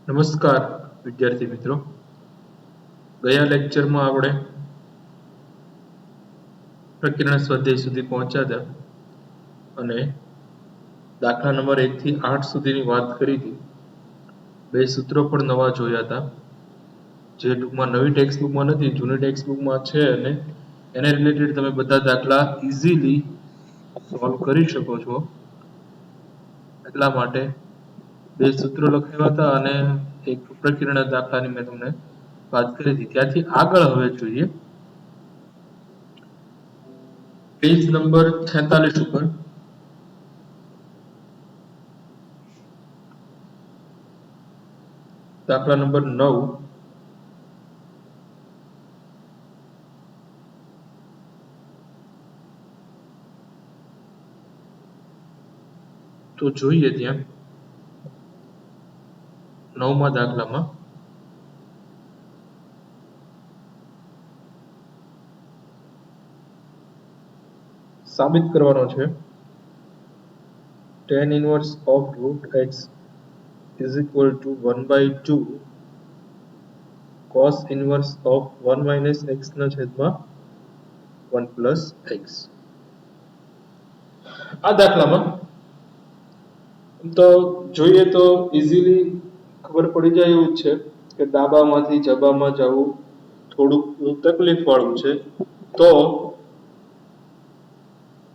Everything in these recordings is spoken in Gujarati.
નમસ્કાર વિદ્યાર્થી મિત્રો, ગયા લેક્ચરમાં આપણે પ્રકીર્ણ સ્વાધ્યાય સુધી પહોંચ્યા હતા અને દાખલા નંબર 1 થી 8 સુધીની વાત કરી હતી. બે સૂત્રો પણ નવા જોયા હતા, જે ટૂંકમાં નવી ટેક્સ્ટ બુકમાં નથી, જૂની ટેક્સ્ટ બુકમાં છે અને એને રિલેટેડ તમે બધા દાખલા ઇઝીલી સોલ્વ કરી શકો છો. એટલા માટે બે સૂત્રો લખાવ્યા હતા અને એક પ્રકીર્ણ દાખલાની મેં તમને વાત કરી હતી. ત્યાંથી આગળ હવે જોઈએ પેજ નંબર 46 ઉપર દાખલા નંબર 9. તો જોઈએ ત્યાં 9મા દાખલામાં સાબિત કરવાનો છે tan inverse of root x is equal to 1/2 cos inverse of 1 minus x ના છેદમાં 1 plus x. આ દાખલામાં તો જોઈએ તો ઇઝીલી ખબર પડી જાય એવું છે કે ડાબામાંથી જબામાં જવું થોડુંક તકલીફ વાળું છે. તો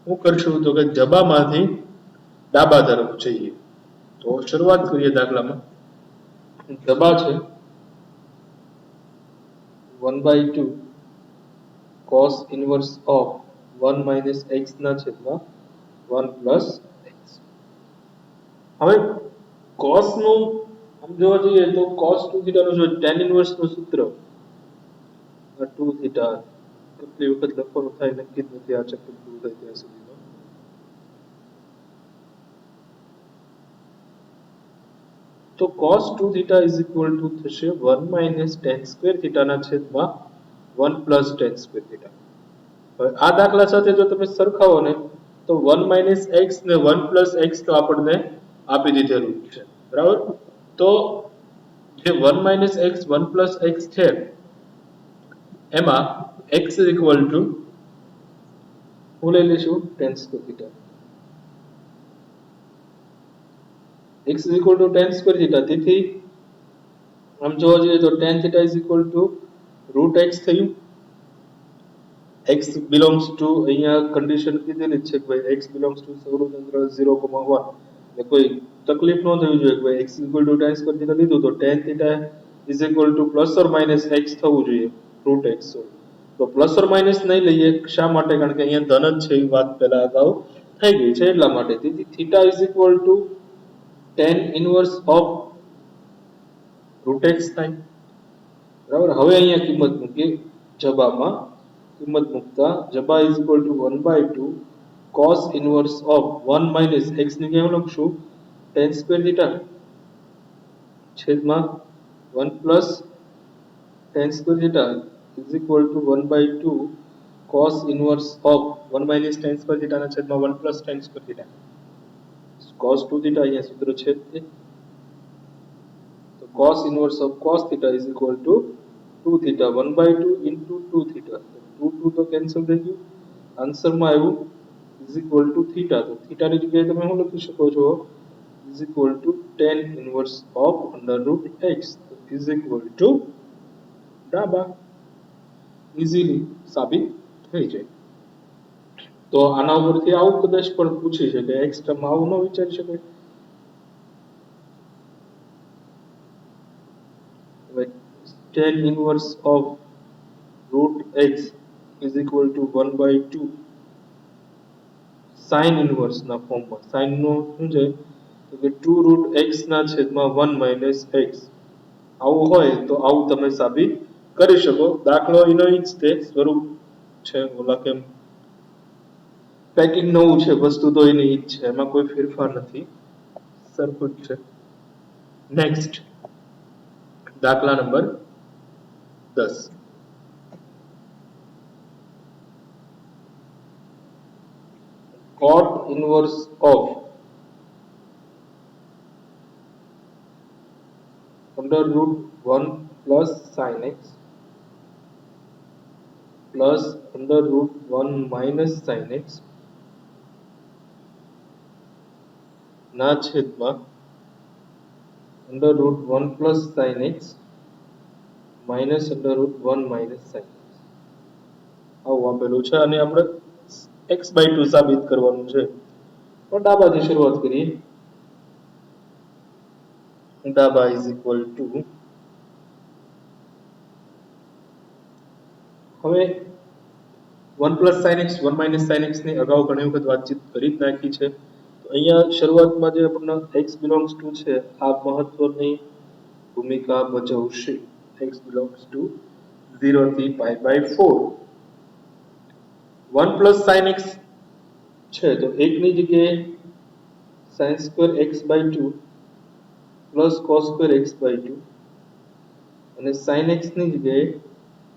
હું કરશું તો કે જબામાંથી ડાબા તરફ જઈએ. તો શરૂઆત કરીએ દાખલામાં. જબા છે 1/2 cos inverse of 1 minus x ના છેદમાં 1 plus x. હવે cos નું આમ જોવા જઈએ તો cos 2 થીટા નું જો tan inverse નું સૂત્ર 2 થીટા કેટલી વખત લખવાનું થાય નક્કી જ નથી આ ચક્કર પૂરું થાય ત્યાં સુધીમાં. તો cos 2 theta is equal to થશે 1 minus tan square theta ના છેદમાં 1 plus tan square theta. હવે આ દાખલા સાથે જો તમે સરખાવો ને તો 1 minus x ને 1 plus x તો આપણને આપી દીધેલું છે, બરાબર. તો જે 1 minus x 1 plus x છે એમાં x is equal to હું લઈ લઈશું tan square theta. x is equal to tan square theta. તેથી આમ જોવા જઈએ તો tan theta is equal to root x થયું. x belongs to અહીંયા કન્ડિશન કીધેલી છે કે ભાઈ x belongs to સૌરતંત્ર 0,1 એટલે કોઈ તકલીફ ન થવી જોઈએ કે ભાઈ x is equal to tan square theta લીધું તો tan theta is equal to plus or minus x થવું જોઈએ, root x. તો પ્લસ ઓર માઇનસ નહીં લઈએ, શા માટે? કારણ કે અહીંયા ધન જ છે, એ વાત પહેલા અગાઉ થઈ ગઈ છે એટલા માટે. તેથી theta is equal to tan inverse of root x થાય, બરાબર. હવે અહીંયા કિંમત મૂકીએ જબામાં. કિંમત મૂકતા જબા is equal to 1/2 cos inverse of 1 minus x ની કેમ લખશું tan સ્ક્વેર થીટા છેદમાં 1 plus tan square theta is equal to 1/2 cos inverse of 1 minus tan square theta ના છેદમાં 1 plus tan square theta. cos 2 theta અહીંયા સૂત્ર છે તો cos inverse of cos theta is equal to 2 theta 1/2 into 2 theta. 2 તો કેન્સલ થઈ ગયું, આન્સરમાં આવ્યું is equal to theta. તો theta ની જગ્યાએ તમે શું લખી શકો છો is equal to tan inverse of under root x is equal to ડાબા. ઇઝીલી સાબિત થઈ જાય. તો આના ઉપરથી આવું કદાચ પણ પૂછી શકે, x ટર્મ આવું ન વિચારી શકાય. tan inverse of root x is equal to 1/2 sin inverse ના ફોર્મમાં. sin નો શું છે તો કે 2 root x ના છેદમાં 1 minus x. આવું હોય તો આવું તમે સાબિત કરી શકો. દાખલો એનો જ તે સ્વરૂપ છે, ઓલા કેમ પેકિંગ નવું છે, વસ્તુ તો એની જ છે, એમાં કોઈ ફેરફાર નથી, સરખું જ છે. નેક્સ્ટ દાખલા number 10. cot inverse of under root 1 plus sine x plus under root 1 minus sine x ना छेद में under root 1 plus sine x minus under root 1 minus sine x આવું આપેલું છે અને આપણે x/2 સાબિત કરવાનું છે તો ડાબાથી શરૂઆત કરીએ ડાબા ઇઝ ઇક્વલ ટુ હવે 1 plus sin x 1 minus sin x ની અગાઉ ઘણી વખત વાતચીત કરી જ નાખી છે તો અહીંયા શરૂઆતમાં જે આપણને x બિલોંગ્સ ટુ છે આ મહત્વની ભૂમિકા ભજવશે x બિલોંગ્સ ટુ 0 થી π/4 1 પ્લસ sin x છે તો 1 ની જગ્યાએ sin square x/2 plus cos square x/2 અને sin x ની જગ્યાએ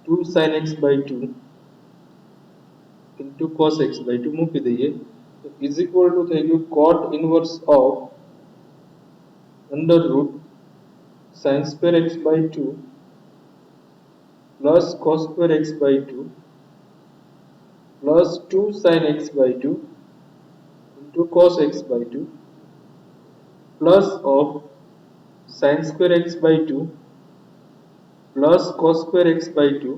2 sin x/2 into cos x/2 મૂકી દઈએ તો ઇઝ ઇક્વલ ટુ થઈ ગયું cot inverse of under route sin square x/2 plus cos square x/2 plus 2 sin x/2 into cos x/2 plus of sin square x/2 plus cos square x/2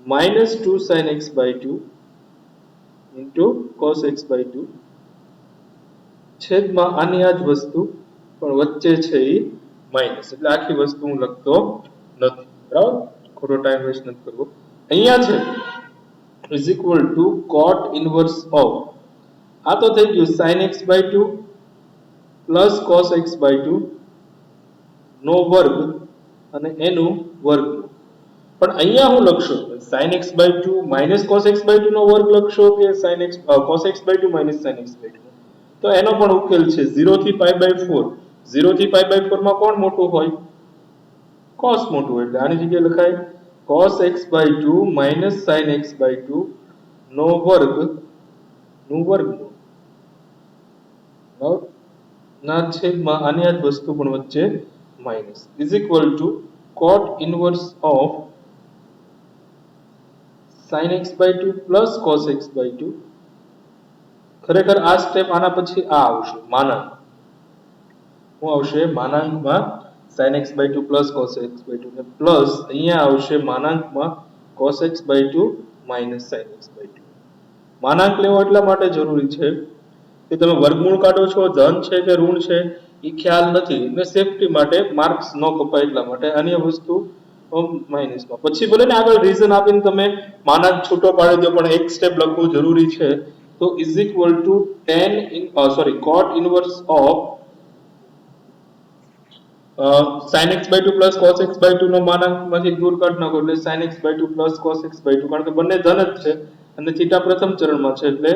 minus 2 sin x/2 into cos x/2 છેદમાં આની આ જ વસ્તુ પણ વચ્ચે છે એ માઇનસ એટલે આખી વસ્તુ હું લખતો નથી બરાબર ખોટો ટાઈમ વેસ્ટ નથી કરવો અહીંયા છે is equal to cot inverse of આ તો થઈ ગયું sin x/2 plus cos x/2 નો વર્ગ અને એનું વર્ગમૂળ પણ અહીંયા હું લખશો sin x/2 minus cos x/2 નો વર્ગ લખશો કે sin x cos x/2 minus sin x/2 તો એનો પણ ઉકેલ છે 0 થી π/4 0 થી π/4 માં કોણ મોટું હોય cos મોટું એટલે આની જગ્યાએ લખાય cos x/2 minus sin x/2 નો વર્ગ નું વર્ગમૂળ બરાબર ના છેદમાં આની આ જ વસ્તુ પણ વચ્ચે minus is equal two cot inverse of sin x/2 plus cos x/2 ખરેખર આ સ્ટેપ આના પછી આ આવશે માનાંક શું આવશે માનાંકમાં sin x/2 plus cos x/2 ને પ્લસ અહીંયા આવશે માનાંકમાં cos x/2 minus sin x/2 માનાંક લેવો એટલા માટે જરૂરી છે કે તમે વર્ગમૂળ કાઢો છો ધન છે કે ઋણ છે એ ખ્યાલ નથી એટલે સેફટી માટે માર્ક્સ ન કપાય એટલા માટે અન્ય વસ્તુ માઇનસમાં પછી ભલે ને આગળ રીઝન આપીને તમે માનાંક છૂટો પાડી દો પણ એક સ્ટેપ લખવું જરૂરી છે તો is equal two cot inverse of sin x/2 plus cos x/2 નો માનાંકમાંથી દૂર કાઢી નાખો એટલે sin x/2 plus cos x/2 કારણ કે બંને ધન જ છે અને થીટા પ્રથમ ચરણમાં છે એટલે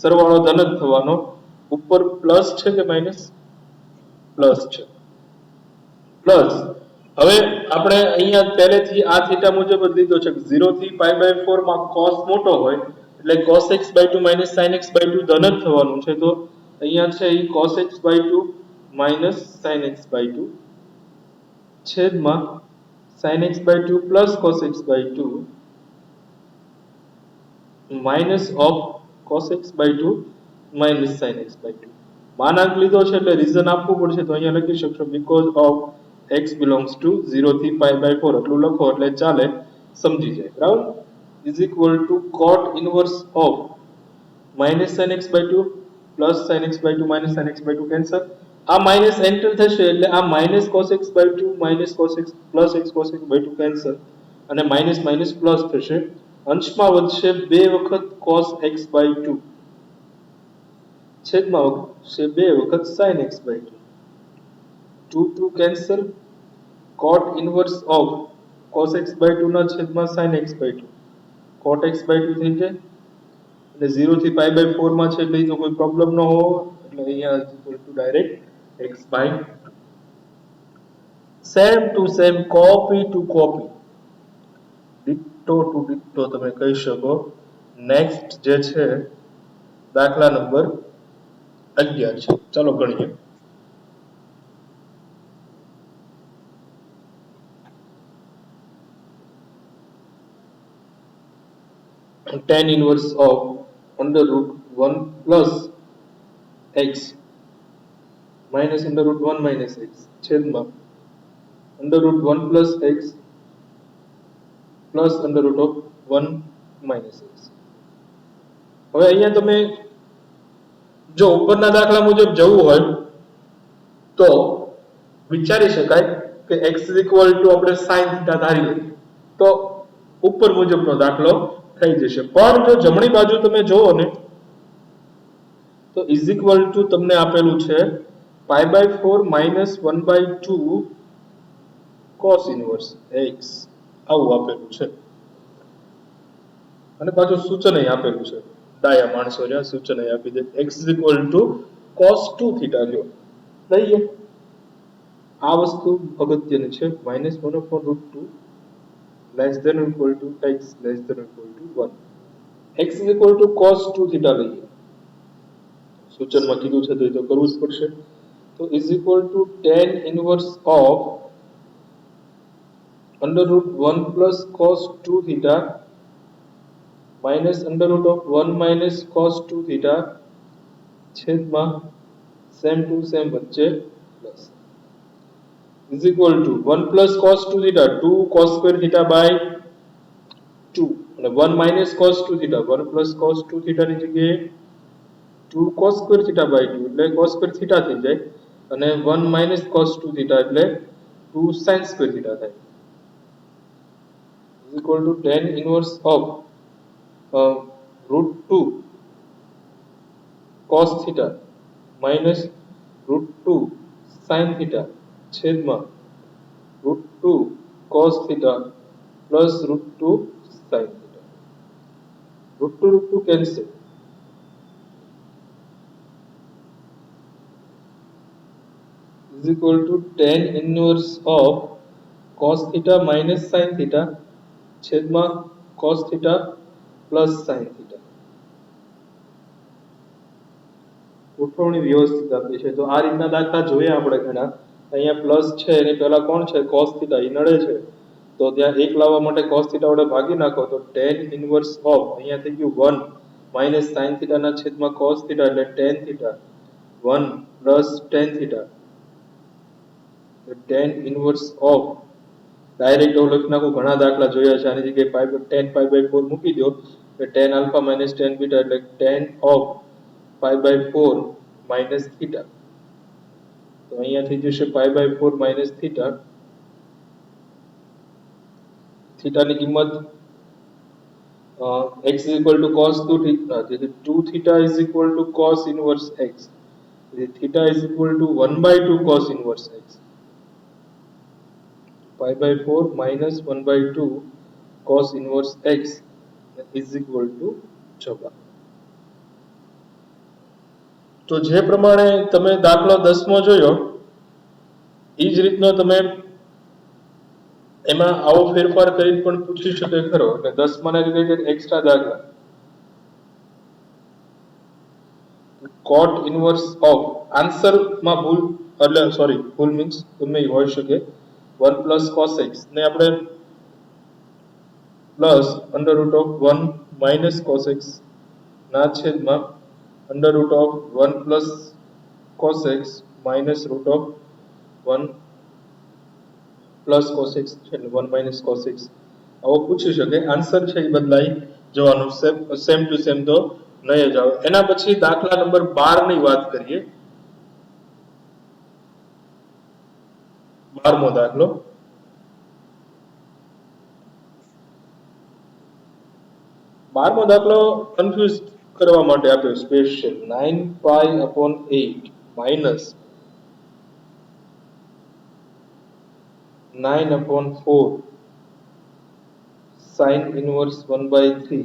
સરવાળો ધન જ થવાનો ઉપર પ્લસ છે કે માઈનસ પ્લસ છે પ્લસ હવે આપણે અહીંયા પહેલેથી આ થીટા મુજબ જ લીધો છે 0 થી π/4 માં cos મોટો હોય એટલે cos x/2 minus sin x/2 ધન જ થવાનું છે તો અહીંયા છે એ cos x/2 minus sin x/2 છેદમાં sin x/2 plus cos x/2 minus of cos x/2 minus sin x/2 માનાંક લીધો છે એટલે રીઝન આપવું પડશે તો અહીંયા લખી શકશો because of x belongs to 0 થી π/4 એટલું લખો એટલે ચાલે સમજી જાય બરાબર is equal to cot inverse of minus sin x/2 plus sin x/2 minus sin x/2 cancel આ માઈનસ એન્ટર થશે એટલે આ minus cos x/2 minus cos x plus x cos x/2 cancel અને માઈનસ માઈનસ પ્લસ થશે અંશમાં વધશે 2 વખત cos x/2 છેદમાં વધશે 2 વખત sin x/2 2 cancel cot inverse of cos x/2 ના છેદમાં sin x/2 cot x/2 થઈ જાય એટલે 0 થી π/4 માં છે એટલે તો કોઈ પ્રોબ્લેમ ન હોવો એટલે અહીંયા equal to direct x/2 same to same copy to copy ditto to ditto તમે કહી શકો નેક્સ્ટ જે છે દાખલા નંબર 11 છે ચલો ગણીએ tan inverse of under root 1 plus x minus under root 1 minus x છેદમાં under root 1 plus x plus under root of 1 minus x. હવે અહીંયા તમે જો ઉપરના દાખલા મુજબ જવું હોય તો વિચારી શકાય કે x આપણે sin θ ધારી લઈએ તો ઉપર મુજબનો દાખલો થઈ જશે. પણ જો જમણી બાજુ તમે જોવો ને તો ઇઝ ઇક્વલ ટુ તમને આપેલું છે pi by 4 minus 1/2 cos inverse x આવું આપેલું છે અને પાછું સૂચન આપેલું છે. ડાયા માણસો જ્યાં સૂચન આપી દે x cos 2 થીટા લ્યો લઈએ. આ વસ્તુ અગત્યની છે. -1/√2 less than or equal to x less than or equal to 1. x cos 2 theta લઈએ. સૂચનમાં કીધું છે તો એ તો કરવું જ પડશે. તો tan inverse of under root 1 plus cos 2 theta minus under root of 1 minus cos 2 theta છેદમાં same to same વચ્ચે plus is equal to 1 plus cos 2 theta 2 cos square theta by 2 અને 1 minus cos 2 theta 1 plus cos 2 theta ની જગ્યાએ 2 cos square theta by 2 એટલે cos square theta થઈ જાય અને 1 minus cos 2 theta એટલે 2 sin square theta થાય is equal to tan inverse of root 2 cos theta minus root 2 sin theta છેદમાં root 2 cos theta plus root 2 sin theta. root 2 cancel is equal to tan inverse of cos theta minus sin theta છેદમાં cos theta plus sin theta. ગોઠવણી વ્યવસ્થિત આપી છે તો આ રીતના દાખલા જોઈએ આપણે ઘણા. અહીંયા પ્લસ છે એની પહેલા કોણ છે cos theta એ નડે છે તો ત્યાં એક લાવવા માટે cos theta વડે ભાગી નાખો તો tan inverse of અહીંયા થઈ ગયું 1 minus sin theta ના છેદમાં cos theta એટલે tan theta 1 plus tan theta tan inverse of direct એવું લખી નાખું. ઘણા દાખલા જોયા છે આની જગ્યાએ tan pi by 4 મૂકી દો એટલે tan alpha minus tan beta એટલે tan of pi by 4 minus theta. તો અહીંયા થઈ જશે pi by 4 minus theta. theta ની કિંમત x is equal to cos 2 theta. તેથી 2 theta is equal to cos inverse x. તેથી theta is equal to 1/2 cos inverse x. pi by 4 minus 1/2 cos inverse x is equal to જવાબ. તો જે પ્રમાણે તમે દાખલો 10મો જોયો એ જ રીતનો તમે એમાં આવો ફેરફાર કરીને પણ પૂછી શકે ખરો. એટલે 10માના રિલેટેડ એક્સ્ટ્રા દાખલા cot inverse of આન્સર માં ભૂલ એટલે સોરી ભૂલ મીન્સ ગમે હોઈ શકે 1 plus cos x ને આપણે plus under root of 1 minus cos x ના છેદમાં under root of 1 plus cos x minus root of 1 plus cos x એટલે 1 minus cos x આવો પૂછી શકે. આન્સર છે એ બદલાઈ જવાનું સેમ ટુ સેમ તો નહીં જ આવે. એના પછી દાખલા નંબર 12 ની વાત કરીએ. 12મો દાખલો કન્ફ્યુઝ કરવા માટે આપ્યો special 9 pi upon 8 minus 9 upon 4 sin inverse 1/3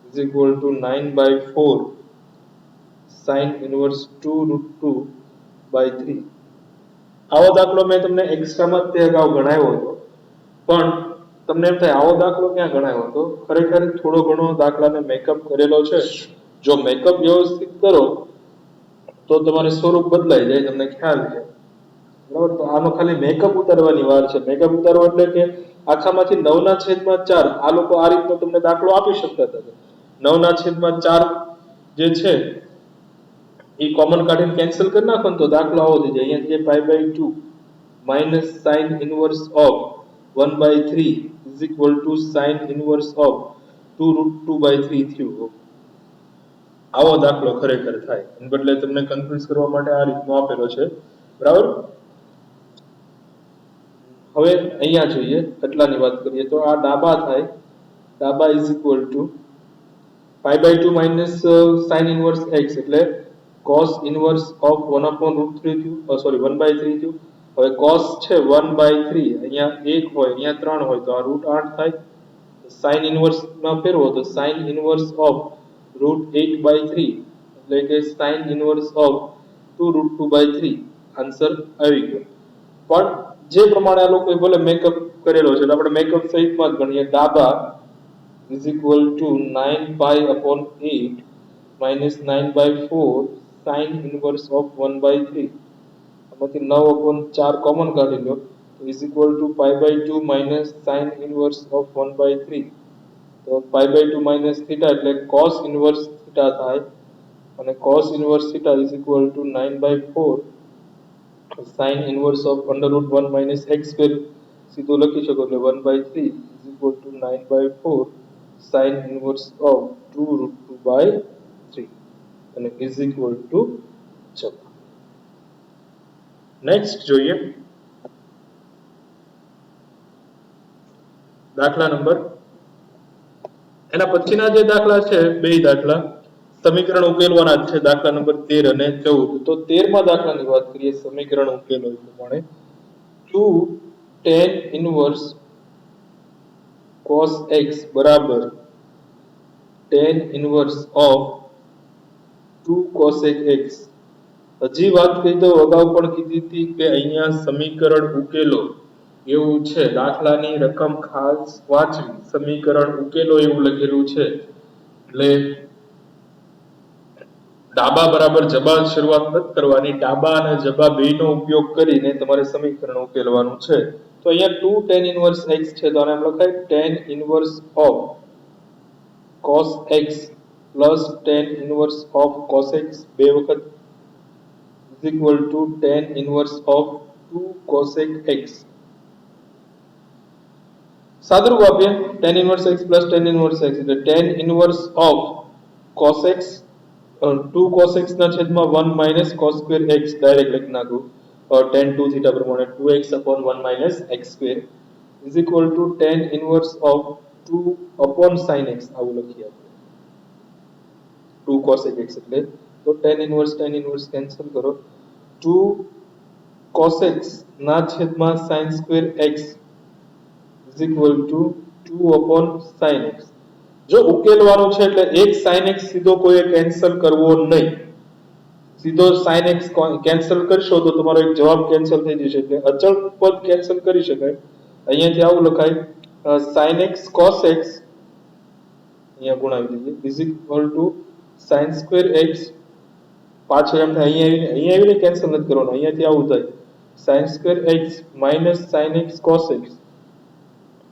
is equal to 9/4 sin inverse 2 root 2/3. આવો દાખલો મેં તમને એક્સ્ટ્રામાં તે અગાઉ ગણાવ્યો હતો પણ તમને એમ થાય આવો દાખલો ક્યાં ગણાવ્યો હતો. ખરેખર થોડો ઘણો દાખલાને મેકઅપ કરેલો છે. જો મેકઅપ વ્યવસ્થિત કરો તો તમારે સ્વરૂપ બદલાઈ જાય તમને ખ્યાલ છે બરાબર. તો આનો ખાલી મેકઅપ ઉતારવાની વાર છે. મેકઅપ ઉતારવો એટલે કે આખામાંથી 9/4 આ લોકો આ રીતનો તમને દાખલો આપી શકતા હતા. 9/4 જે છે એ કોમન કાઢીને કેન્સલ કરી નાખો ને તો દાખલો આવો થઈ જાય. અહીંયા જે π/2 minus sin inverse of 1/3 is equal to sin inverse of 2√2/3 થયું. આવો દાખલો ખરેખર થાય. એના બદલે તમને કન્ફ્યુઝ કરવા માટે આ રીતનો આપેલો છે. બરાબર? હવે અહીંયા જોઈએ એટલાની વાત કરીએ તો આ ડાબા થાય. ડાબા is equal to π/2 minus sin inverse x એટલે cos inverse of 1/√3 થયું. સોરી 1/3 થયું. હવે cos છે 1/3, અહીંયા 1 હોય અહીંયા 3 હોય તો આ √8 થાય. sin inverse માં ફેરવો તો sin inverse of √8/3 એટલે કે sin inverse of 2√2/3 આન્સર આવી ગયો. પણ જે પ્રમાણે આ લોકોએ ભલે મેકઅપ કરેલો છે આપણે મેકઅપ સહિતમાં જ ગણીએ. ડાબા is equal to 9π/8 minus 9/4 sin inverse of 1/3. આમાંથી 9/4 કોમન કાઢી લો is equal to π/2 minus sin inverse of 1/3. તો π/2 minus theta એટલે cos inverse theta થાય અને cos inverse theta is equal to 9/4 sin inverse of √1 minus x square સીધો લખી શકો એટલે 1/3 is equal to 9/4 sin inverse of 2√2/3 અને is equal to 6. નેક્સ્ટ જોઈએ દાખલા નંબર એના પછીના જે દાખલા છે બે દાખલા સમીકરણ ઉકેલવાના છે. દાખલા નંબર 13 અને 14. તો 13મા દાખલાની વાત કરીએ સમીકરણ ઉકેલો પ્રમાણે 2 tan inverse cos x બરાબર tan inverse of 2 cosec x. હજી વાત કરી તો અગાઉ પણ કીધી હતી કે અહીંયા સમીકરણ ઉકેલો એવું છે. દાખલાની રકમ ખાસ વાંચવી, સમીકરણ ઉકેલો એવું લખેલું છે એટલે ડાબા બરાબર જબા શરૂઆત નથી કરવાની. ડાબા અને જબા બેયનો ઉપયોગ કરીને તમારે સમીકરણ ઉકેલવાનું છે. તો અહીંયા 2 tan inverse x છે તો આને આમ લખાય tan inverse of cos x plus tan inverse of cos x બે વખત is equal to tan inverse of 2 cosec x. સાદુરૂપ આપીએ tan inverse x plus tan inverse x એટલે tan inverse of cos x 2 cos x ના છેદમાં 1 minus cos square x direct લખી નાખું tan 2 theta પ્રમાણે 2x upon 1 minus x square is equal to tan inverse of 2 upon sin x આવું લખીએ આપણે 2 cosec x એટલે તો tan inverse કેન્સલ કરો 2 cos x ના છેદમાં sin square x is equal to 2 upon sin x. જો ઉકેલવાનું છે એટલે એક sin x સીધો કોઈએ કેન્સલ કરવો નહીં. સીધો sin x કેન્સલ કરશો તો તમારો એક જવાબ કેન્સલ થઈ જશે એટલે અચળ પદ કેન્સલ કરી શકાય. અહીંયાથી આવું લખાય sin x cos x અહીંયા ગુણાવી દઈએ is equal to sin square x પાછળ એમ થાય અહીંયા આવીને કેન્સલ નથી કરવાનું. અહીંયાથી આવું થાય sin square x minus sin x cos x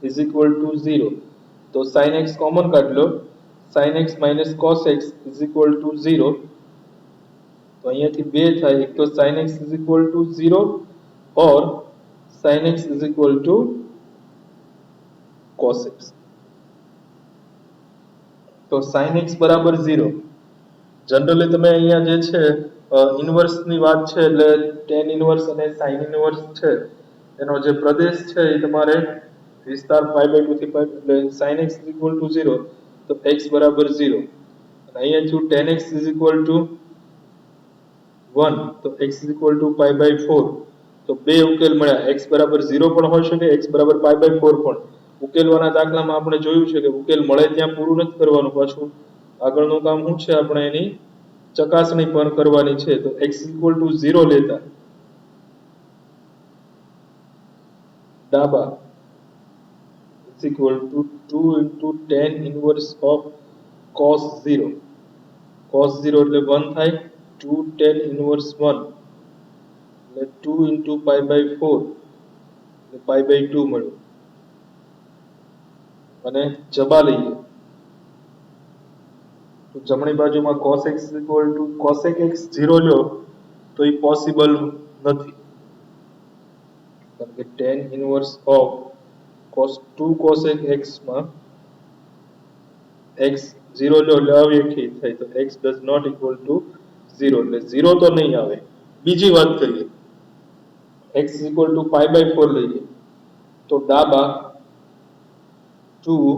is equal to 0. તો sin x કોમન કાઢ લો sin x minus cos x is equal to 0. તો અહીંયાથી બે થાય એક તો sin x is equal to 0 or sin x is equal to cos x. તો sin x બરાબર 0. જનરલી તમે અહીંયા જે છે ઇન્વર્સ ની વાત છે એટલે tan ઇન્વર્સ અને sin ઇન્વર્સ છે એનો જે પ્રદેશ છે એ તમારે વિસ્તાર π/2 થી π એટલે sin x is equal to 0 તો x બરાબર 0 અને અહીંયા જો tan x is equal to 1 તો x is equal to π/4 તો બે ઉકેલ મળ્યા. x બરાબર 0 પણ હોઈ શકે x બરાબર π/4 પણ. ઉકેલવાના દાખલામાં આપણે જોયું છે કે ઉકેલ મળે ત્યાં પૂરું નથી કરવાનું, પાછું આગળનું કામ શું છે આપણે એની ચકાસણી પણ કરવાની છે. તો x is equal to 0 લેતા ડાબા is equal to 2 into tan inverse of cos 0. cos 0 એટલે 1 થાય 2 tan inverse 1 એટલે 2 into π/4 એટલે π/2 મળ્યું. અને જબા લઈએ તો જમણી બાજુમાં cos x cosec x 0 લો તો એ પોસિબલ નથી, કારણ કે tan inverse of cos 2 cosec x માં x 0 લો એટલે અવ્યખી થાય, તો x does not equal to 0 એટલે 0 તો નહીં આવે. બીજી વાત કરીએ, x is equal to pi by 4 લઈએ તો ડાબા 2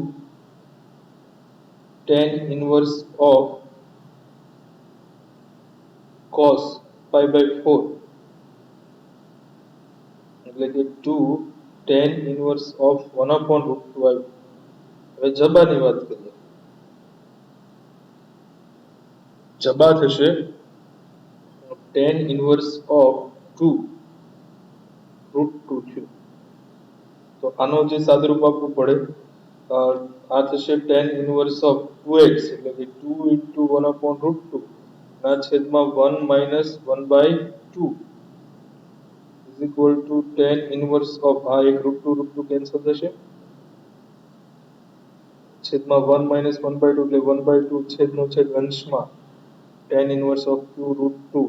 tan inverse of cos pi by 4 એટલે કે 2 tan inverse of 1 upon root 2 આવ્યું. હવે જબાની વાત કરીએ, જબા થશે tan inverse of 2 root 2 થયું, તો આનો જે સાદુરૂપ આપવું પડે આ થશે tan inverse of 2x એટલે કે 2 into 1 upon root 2 ના છેદમાં 1 minus 1 by 2 is equal to tan inverse of આ એક root 2 કેન્સલ થશે, છેદમાં 1 minus 1 by 2 એટલે 1 by 2 છેદનો છેદ અંશમાં tan inverse of 2 root 2,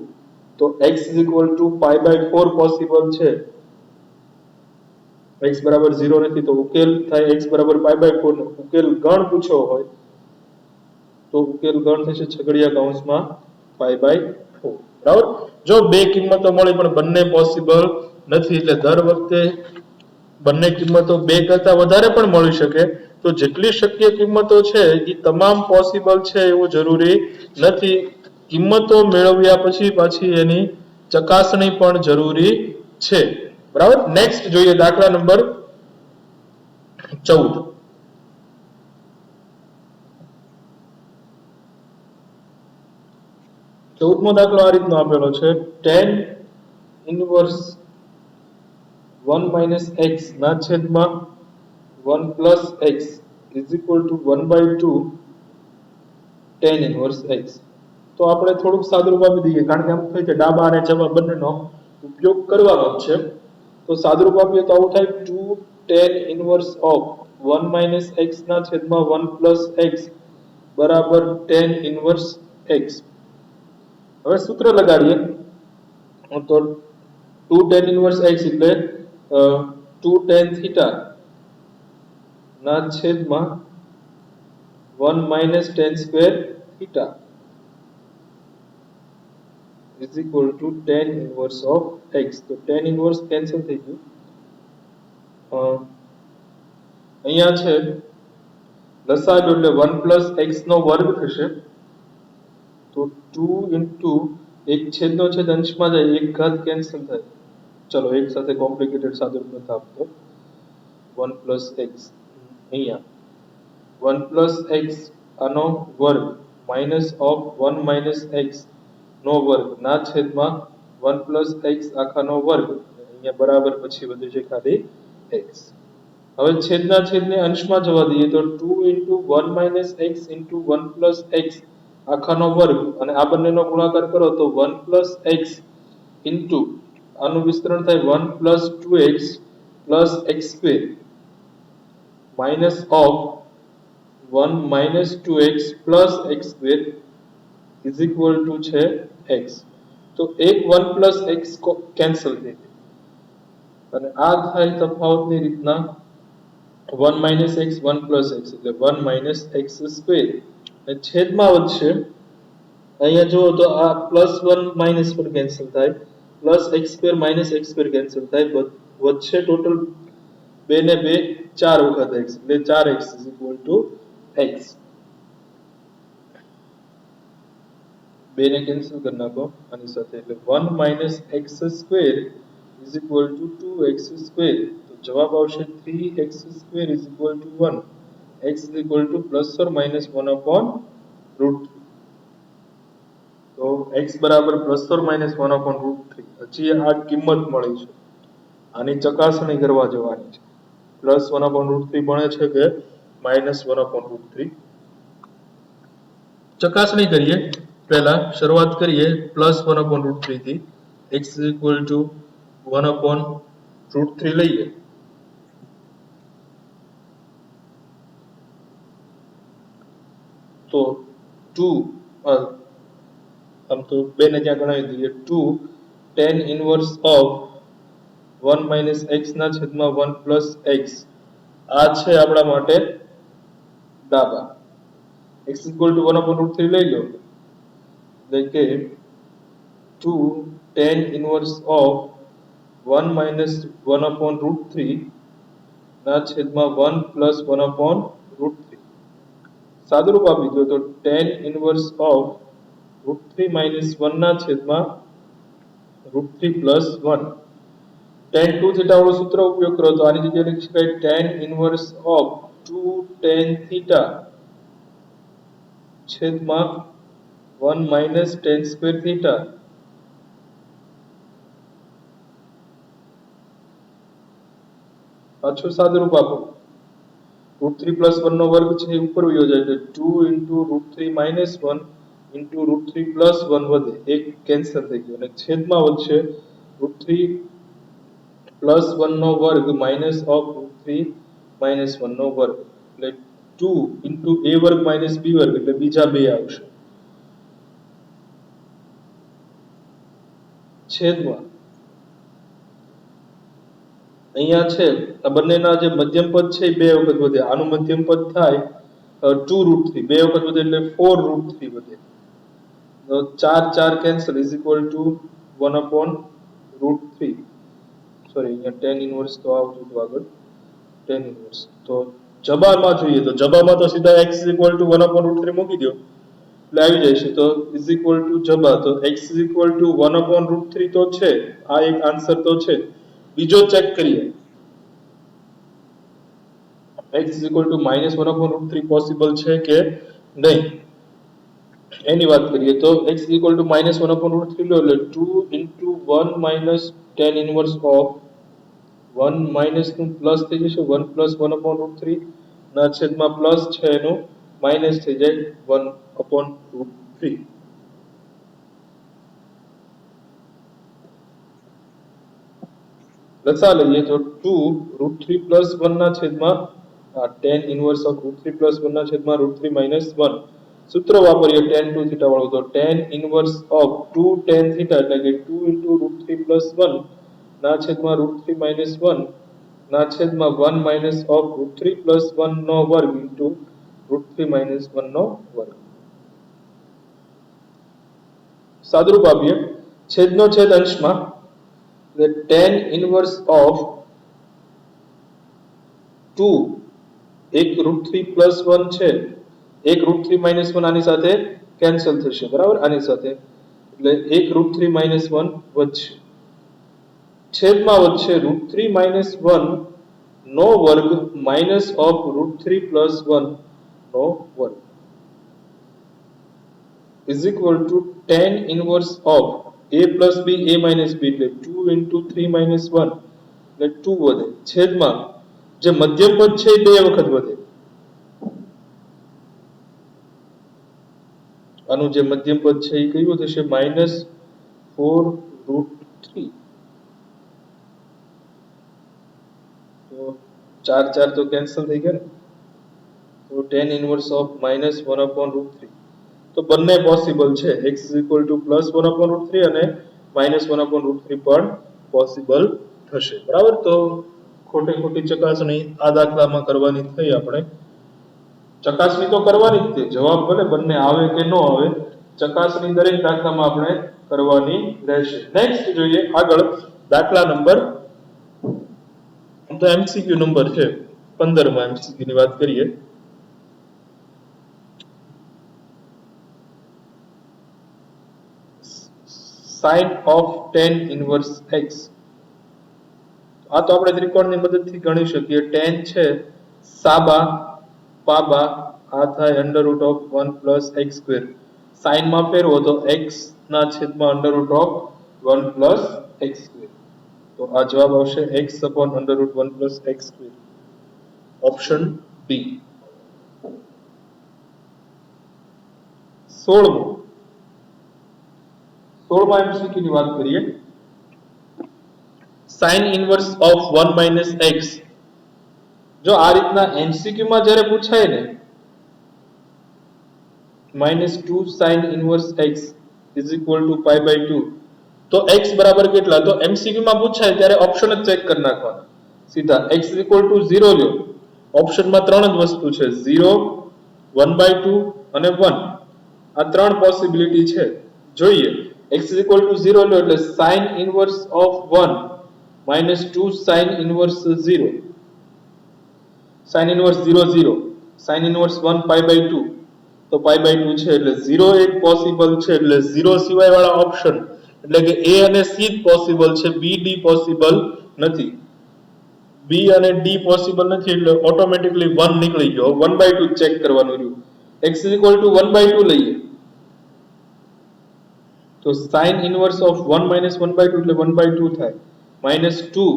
તો x is equal to pi by 4 possible છે, x બરાબર 0 નથી તો ઉકેલ થાય x બરાબર pi by 4 નો ઉકેલ ગણ પૂછ્યો હોય તો ઉકેલ ગણ થશે છગડીયા કૌંસમાં pi by 4. બરાબર, જો બે કિંમતો મળી પણ બંને પોસિબલ નથી એટલે દર વખતે બંને કિંમતો બે કરતા વધારે પણ મળી શકે, તો જેટલી શક્ય કિંમતો છે એ તમામ પોસિબલ છે એવું જરૂરી નથી. કિંમતો મેળવ્યા પછી પાછી એની ચકાસણી પણ જરૂરી છે. બરાબર, નેક્સ્ટ જોઈએ દાખલા નંબર 14. ચૌદમો દાખલો આ રીતનો આપેલો છે, tan ઇનવર્સ 1 minus x ના છેદમાં 1 plus x is equal to 1 by 2 tan inverse x. તો આપણે થોડુંક સાદુરૂપ આપી દઈએ, કારણ કે આમ થાય છે ડાબા અને જમા બંનેનો ઉપયોગ કરવાનો છે, તો સાદુરૂપ આપીએ તો આવું થાય 2 tan inverse of 1 minus x ના છેદમાં 1 plus x બરાબર tan inverse x. હવે સૂત્ર લગાડીએ તો 2 tan inverse x એટલે 2 tan theta ના છેદમાં 1 minus tan square theta is equal to tan inverse of x. તો tan inverse કેન્સલ થઈ ગયું, અહીંયા છે લસાઅ એટલે 1 plus x નો વર્ગ થશે, તો 2 into એક છેદનો છેદ અંશમાં જાય એક ઘાત કેન્સલ થાય, ચલો એક સાથે કોમ્પ્લિકેટેડ સાદુરૂપ નથી આપતો, 1 plus x અહીંયા 1 plus x આનો વર્ગ માઇનસ ઓફ 1 minus x નો વર્ગ ના છેદમાં 1 plus x આખાનો વર્ગ, અહીંયા બરાબર પછી વધ્યું છે ખાલી x. હવે છેદના છેદને અંશમાં જવા દઈએ તો 2 into 1 minus x into 1 plus x આખાનો વર્ગ, અને આ બંનેનો ગુણાકાર કરો તો 1 plus x into આનું વિસ્તરણ થાય 1 plus 2x plus x square minus of 1 minus 2x plus x square is equal to છે x. તો એક 1 plus x કેન્સલ થઈ ગયું અને આ થાય તફાવતની રીતના 1 minus x 1 plus x એટલે 1 minus x square, અને છેદમાં વધશે અહીંયા જુઓ તો આ પ્લસ 1 માઇનસ પણ કેન્સલ થાય, plus x square minus x square cancel થાય, વધશે ટોટલ 2 ને 2 4 વખત x એટલે 4x is equal to x. 2 ને કેન્સલ કરી નાખો આની સાથે એટલે 1 minus x square is equal to 2x square. તો જવાબ આવશે 3x square is equal to 1. x is equal to plus or minus 1 upon root 3. તો x બરાબર plus or minus 1 upon root 3. હજી આ કિંમત મળી છે, આની ચકાસણી કરવા જવાની છે, plus 1 upon root 3 બને છે કે minus 1 upon root 3. ચકાસણી કરીએ, પહેલા શરૂઆત કરીએ plus 1 upon root 3 થી, x is equal to 1 upon root 3 લઈએ તો 2 આમ તો 2 ને ત્યાં ગણાવી દઈએ 2 tan inverse of 1 minus x ના છેદમાં 1 plus x આ છે આપણા માટે ડાબા x equal to 1 upon root 3 લઈ લો એટલે કે 2 tan inverse of 1 minus 1 upon root 3 ના છેદમાં 1 plus 1 upon root 3 સાદુરૂપ આપી દો તો tan inverse of root 3 minus 1 ના છેદમાં root 3 plus 1 tan 2 theta વાળો સૂત્ર ઉપયોગ કરો તો આની જગ્યાએ લખી શકાય tan inverse of 2 tan theta છેદમાં 1 minus tan square theta પાછું સાદુરૂપ આપો root 3 plus 1 નો વર્ગ છે એ ઉપર વયો જાય એટલે 2 into root 3 minus 1 into root 3 plus 1 વધે એક કેન્સલ થઈ ગયો અને છેદમાં વધશે root 3 plus 1 નો વર્ગ minus of root 3 minus 1 નો વર્ગ એટલે 2 into a વર્ગ minus b વર્ગ એટલે બીજા બે આવશે છેદમાં અહીંયા છે આ બંનેના જે મધ્યમ પદ છે એ બે વખત વધે આનું મધ્યમ પદ થાય 2 root 3 બે વખત વધે એટલે 4 root 3 વધે તો 4 4 cancel is equal to 1 upon root 3 sorry અહીંયા tan ઇનવર્સ તો આવતું હતું આગળ tan ઇનવર્સ તો જબામાં જોઈએ તો જબામાં તો સીધા x is equal to 1 upon root 3 મૂકી દો એટલે આવી જાય છે તો is equal to જબા તો x is equal to 1 upon root 3 તો છે આ એક આન્સર તો છે બીજો ચેક કરીએ x is equal to minus 1 upon root 3 possible છે કે નહીં એની વાત કરીએ તો x is equal to minus 1 upon root 3 લો એટલે 2 into 1 minus tan inverse of 1 minus નું પ્લસ થઈ જશે 1 plus 1 upon root 3 ના છેદમાં પ્લસ છે એનું માઇનસ થઈ જાય 1 upon root 3 લસા લઈએ તો 2 root 3 plus 1 ના છેદમાં tan inverse of root 3 plus 1 ના છેદમાં root 3 minus 1 સૂત્ર વાપરીએ tan 2 theta વાળું તો tan inverse of 2 tan theta એટલે કે 2 into root 3 plus 1 ના છેદમાં root 3 minus 1 ના છેદમાં 1 minus of root 3 plus 1 નો વર્ગ into root 3 minus 1 નો વર્ગ સાદુરૂપ આપીએ છેદનો છેદ અંશમાં એટલે tan inverse of 2 એક root 3 plus 1 છે એક root 3 minus 1 આની સાથે કેન્સલ થશે બરાબર આની સાથે એટલે એક root 3 minus 1 વધશે છેદમાં વધશે root 3 minus 1 નો વર્ગ minus of root 3 plus 1 નો વર્ગ is equal to tan inverse of a plus b a minus b એટલે 2 into 3 minus 1 એટલે 2 વધે છેદમાં જે મધ્યમ પદ છે એ બે વખત વધે આનું જે મધ્યમ પદ છે એ કયું થશે minus 4 root 3 તો 4 4 તો કેન્સલ થઈ ગયા ને તો tan inverse of minus 1 upon root 3 તો બંને પોસિબલ છે x is equal to plus 1 upon root 3 અને minus 1 upon root 3 પણ પોસિબલ થશે બરાબર તો ખોટી ખોટી ચકાસણી આ દાખલામાં કરવાની થઈ આપણે ચકાસણી તો કરવાની જ છે જવાબ ભલે બંને આવે કે ન આવે ચકાસણી દરેક દાખલામાં આપણે કરવાની રહેશે નેક્સ્ટ જોઈએ આગળ દાખલા નંબર તો MCQ નંબર છે 15 માં MCQ ની વાત કરીએ sin of tan inverse x આ તો આપણે ત્રિકોણની મદદથી ગણી શકીએ tan છે સાબા પાબા આ થાય under root of 1 plus x square sin માં ફેરવો તો x ના છેદમાં under root of 1 plus x square તો આ જવાબ આવશે x upon under root 1 plus x square option B 16માં MCQ ની વાત કરીએ sin inverse of 1 minus x જો આ રીતના MCQ માં જ્યારે પૂછાય ને -2 sin inverse x is equal to pi by 2 તો x બરાબર કેટલા તો MCQ માં પૂછાય ત્યારે ઓપ્શન જ ચેક કરી નાખવાના સીધા x is equal to 0 લ્યો ઓપ્શન માં ત્રણ જ વસ્તુ છે 0 1/2 અને 1 આ ત્રણ પોસિબિલિટી છે જોઈએ x is equal to 0 લ્યો એટલે sin inverse of 1 minus 2 sin inverse 0 sin inverse 0 0 sin inverse 1 pi by 2 તો pi by 2 છે એટલે 0 એક પોસિબલ છે એટલે 0 સિવાય વાળા ઓપ્શન એટલે કે a અને c જ પોસિબલ છે b d પોસિબલ નથી b અને d પોસિબલ નથી એટલે ઓટોમેટિકલી 1 નીકળી ગયો 1/2 ચેક કરવાનું રહ્યું x is equal to 1/2 લઈએ તો sin inverse of 1 minus 1/2 એટલે 1/2 થાય minus 2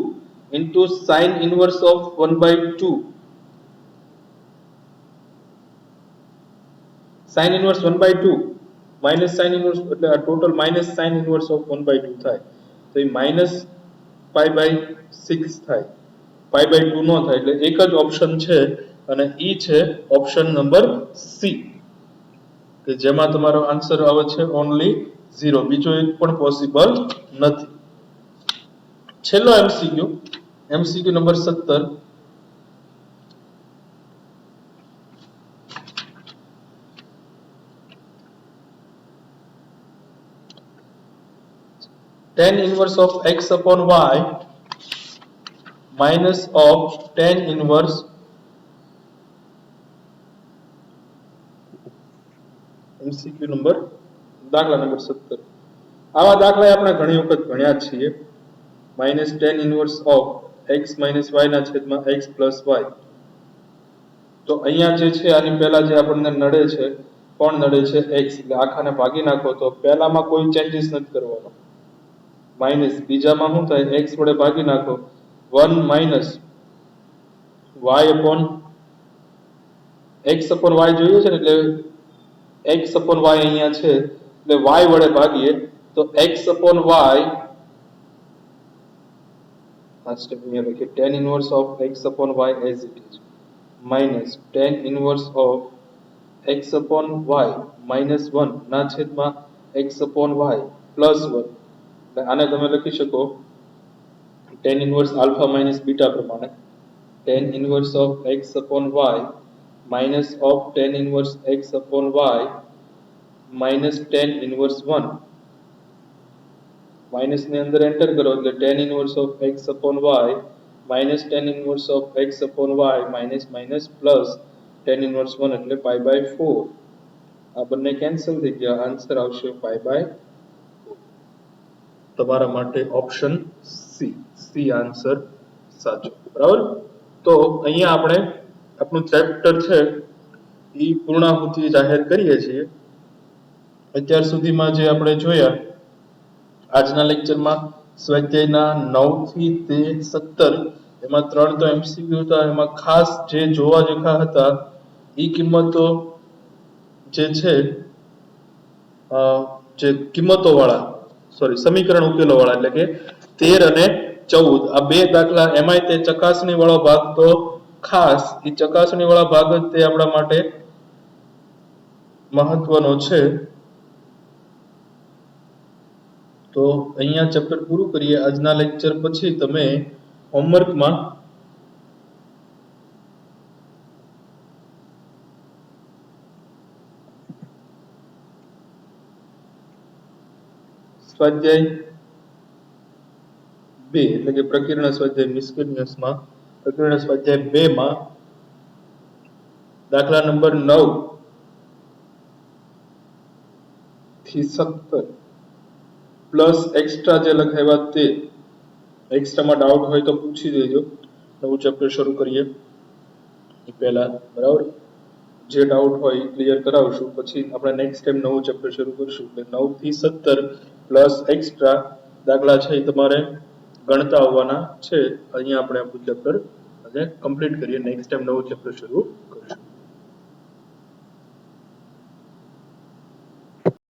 into sin inverse of 1/2 sin inverse 1/2 minus sin inverse એટલે આ total minus sin inverse of 1/2 થાય તો એ minus pi by 6 થાય pi by 2 નો થાય એટલે એક જ ઓપ્શન છે અને ઈ છે ઓપ્શન નંબર સી કે જેમાં તમારો આન્સર આવે છે ઓન્લી 0 બીજો એક પણ પોસિબલ નથી છેલ્લો MCQ number 17 tan inverse of x upon y minus of tan inverse MCQ number દાખલા નંબર 17 આવા દાખલા આપણે ઘણી વખત ભણ્યા છીએ minus tan inverse of x minus y ના છેદમાં x plus y તો અહીંયા જે છે આની પહેલા જે આપણને નડે છે કોણ નડે છે x એટલે આખાને ભાગી નાખો તો પહેલામાં કોઈ ચેન્જીસ નથી કરવાનો માઇનસ બીજામાં શું થાય x વડે ભાગી નાખો 1 minus y upon x upon y જોઈએ છે ને એટલે x upon y અહીંયા છે એટલે y વડે ભાગીએ તો x upon y આ સ્ટેપ અહીંયા લખીએ tan inverse of x upon y as it is minus tan inverse of x upon y minus 1 ના છેદમાં x upon y plus 1 આને તમે લખી શકો tan inverse alpha minus beta પ્રમાણે tan inverse of x upon y minus of tan inverse x upon y minus tan inverse 1 minus ની અંદર એન્ટર કરો એટલે tan inverse of x upon y minus tan inverse of x upon y minus minus plus tan inverse 1 એટલે pi by 4 આ બંને કેન્સલ થઈ ગયા આન્સર આવશે pi by 4 તમારા માટે ઓપ્શન સી આન્સર સાચો બરાબર તો અહીંયા આપણે આપણું ચેપ્ટર છે એ પૂર્ણાહુતિ જાહેર કરીએ છીએ અત્યાર સુધીમાં જે આપણે જોયા આજના લેક્ચરમાં સ્વાધ્યાયના 9 થી તે 17 એમાં 3 તો એમસીક્યુ હતા એમાં ખાસ જે જોવા જેખા હતા એ કિંમતો જે છે જે કિંમતો વાળા સમીકરણ ઉકેલો વાળા એટલે કે 13 અને 14 આ બે દાખલા એમાંય તે ચકાસણી વાળો ભાગ તો ખાસ એ ચકાસણી વાળા ભાગ જ તે આપણા માટે મહત્વનો છે તો અહીંયા ચેપ્ટર પૂરું કરીએ આજના લેક્ચર પછી તમે હોમવર્કમાં સ્વાધ્યાય 2 એટલે કે પ્રકીર્ણ સ્વાધ્યાય મિસ્કેલિયસમાં પ્રકીર્ણ સ્વાધ્યાય 2 માં દાખલા નંબર 9 થી 17 પ્લસ એક્સ્ટ્રા જે લખાવ્યા તે એક્સ્ટ્રામાં ડાઉટ હોય તો પૂછી દેજો નવું ચેપ્ટર શરૂ કરીએ એ પહેલા બરાબર જે ડાઉટ હોય ક્લિયર કરાવશું પછી આપણે નેક્સ્ટ ટાઈમ નવું ચેપ્ટર શરૂ કરશું એટલે 9 થી 17 પ્લસ એક્સ્ટ્રા દાખલા છે એ તમારે ગણતા આવવાના છે અહીંયા આપણે આપણું ચેપ્ટર આજે કમ્પ્લીટ કરીએ નેક્સ્ટ ટાઈમ નવું ચેપ્ટર શરૂ કરશું